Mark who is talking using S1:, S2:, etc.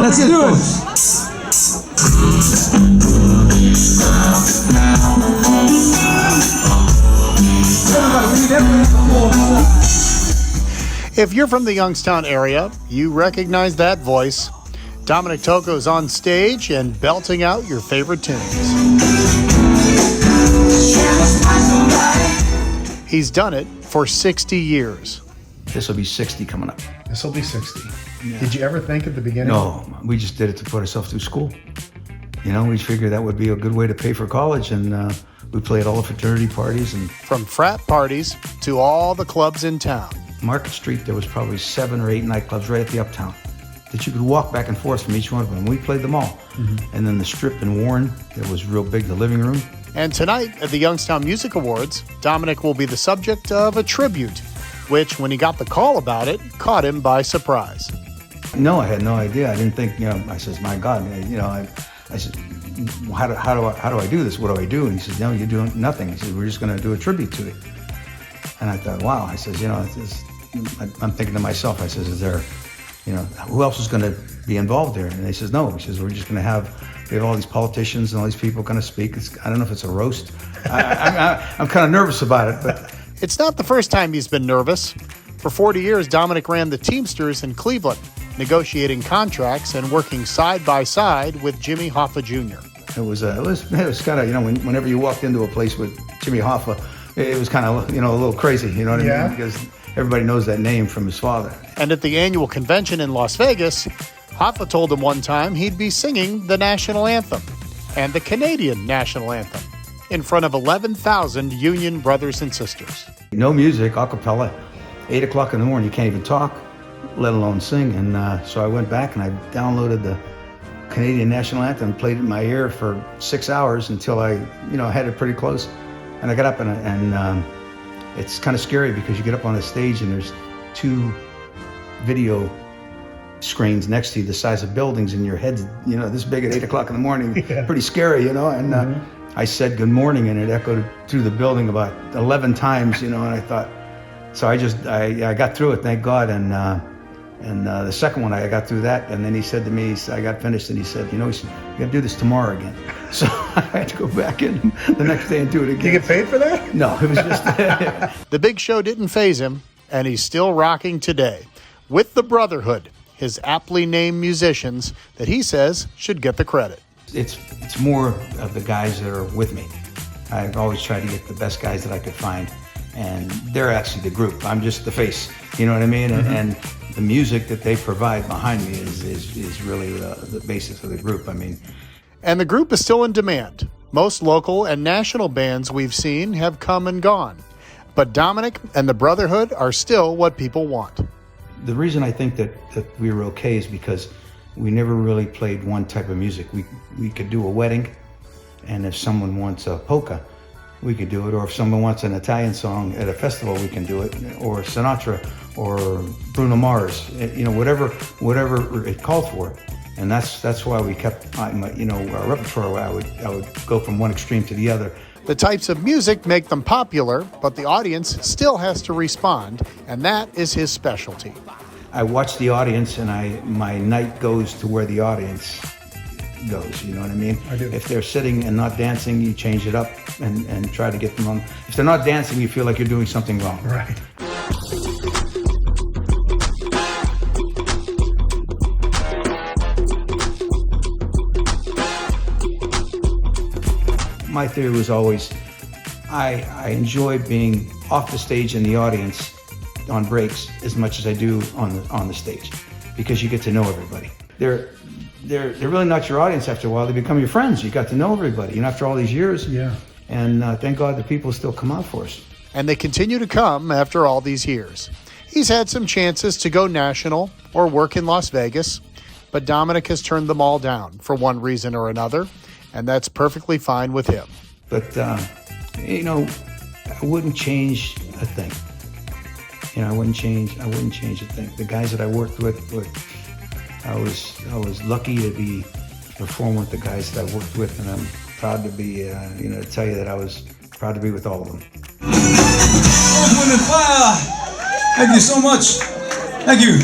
S1: Let's do it.
S2: If you're from the Youngstown area, you recognize that voice. Dominic Tocco is on stage and belting out your favorite tunes. He's done it for 60 years.
S3: This will be 60 coming up.
S4: This will be 60. Yeah. Did you ever think at the beginning?
S3: No, we just did it to put ourselves through school. You know, we figured that would be a good way to pay for college, and we played all the fraternity parties. And
S2: from frat parties to all the clubs in town.
S3: Market Street, there was probably 7 or 8 nightclubs right at the Uptown that you could walk back and forth from each one of them. We played them all. Mm-hmm. And then the Strip in Warren, that was real big, the living room.
S2: And tonight at the Youngstown Music Awards, Dominic will be the subject of a tribute, which, when he got the call about it, caught him by surprise.
S3: No, I had no idea. I didn't think, I says, my God, I said, how do I do this? What do I do? And he says, no, you're doing nothing. He says, we're just going to do a tribute to it. And I thought, wow. I says, I'm thinking to myself, I says, is there, who else is going to be involved there? And he says, no. He says, we have all these politicians and all these people going to speak. I don't know if it's a roast. I'm kind of nervous about it, but.
S2: It's not the first time he's been nervous. For 40 years, Dominic ran the Teamsters in Cleveland, negotiating contracts and working side by side with Jimmy Hoffa Jr.
S3: It was kind of, whenever you walked into a place with Jimmy Hoffa, it was kind of, a little crazy, you know what I mean? Because everybody knows that name from his father.
S2: And at the annual convention in Las Vegas, Hoffa told him one time he'd be singing the national anthem and the Canadian national anthem in front of 11,000 Union brothers and sisters.
S3: No music, a cappella, 8 o'clock in the morning, you can't even talk, let alone sing. And so I went back and I downloaded the Canadian national anthem and played it in my ear for 6 hours until I, had it pretty close. And I got up and it's kind of scary because you get up on the stage and there's 2 video screens next to you the size of buildings and your head's, this big at 8 o'clock in the morning. Yeah. Pretty scary, and I said good morning and it echoed through the building about 11 times, and I thought, so I got through it, thank God. And the second one, I got through that, and then he said to me, I got finished, and he said, you got to do this tomorrow again. So I had to go back in the next day and do it again.
S4: Did you get paid for that?
S3: No, it was just...
S2: The big show didn't faze him, and he's still rocking today with the Brotherhood, his aptly named musicians that he says should get the credit.
S3: It's more of the guys that are with me. I've always tried to get the best guys that I could find, and they're actually the group. I'm just the face, you know what I mean? Mm-hmm. And the music that they provide behind me is really the basis of the group.
S2: And the group is still in demand. Most local and national bands we've seen have come and gone, but Dominic and the Brotherhood are still what people want.
S3: The reason I think that we were okay is because we never really played one type of music. We could do a wedding, and if someone wants a polka, we could do it. Or if someone wants an Italian song at a festival, we can do it. Or Sinatra, or Bruno Mars. Whatever it called for. And that's why we kept, our repertoire. I would go from one extreme to the other.
S2: The types of music make them popular, but the audience still has to respond, and that is his specialty.
S3: I watch the audience, and my night goes to where the audience goes, you know what I mean?
S4: I do.
S3: If they're sitting and not dancing, you change it up and try to get them on. If they're not dancing, you feel like you're doing something wrong.
S4: Right.
S3: My theory was always, I enjoy being off the stage in the audience on breaks as much as I do on the stage, because you get to know everybody. They're really not your audience after a while. They become your friends. You got to know everybody, after all these years.
S4: Yeah.
S3: And thank God the people still come out for us.
S2: And they continue to come after all these years. He's had some chances to go national or work in Las Vegas, but Dominic has turned them all down for one reason or another, and that's perfectly fine with him.
S3: But, I wouldn't change a thing. I wouldn't change a thing. The guys that I worked with, I was lucky to perform with the guys that I worked with, and I'm proud to be, to tell you that I was proud to be with all of them.
S1: Open fire! Thank you so much. Thank you.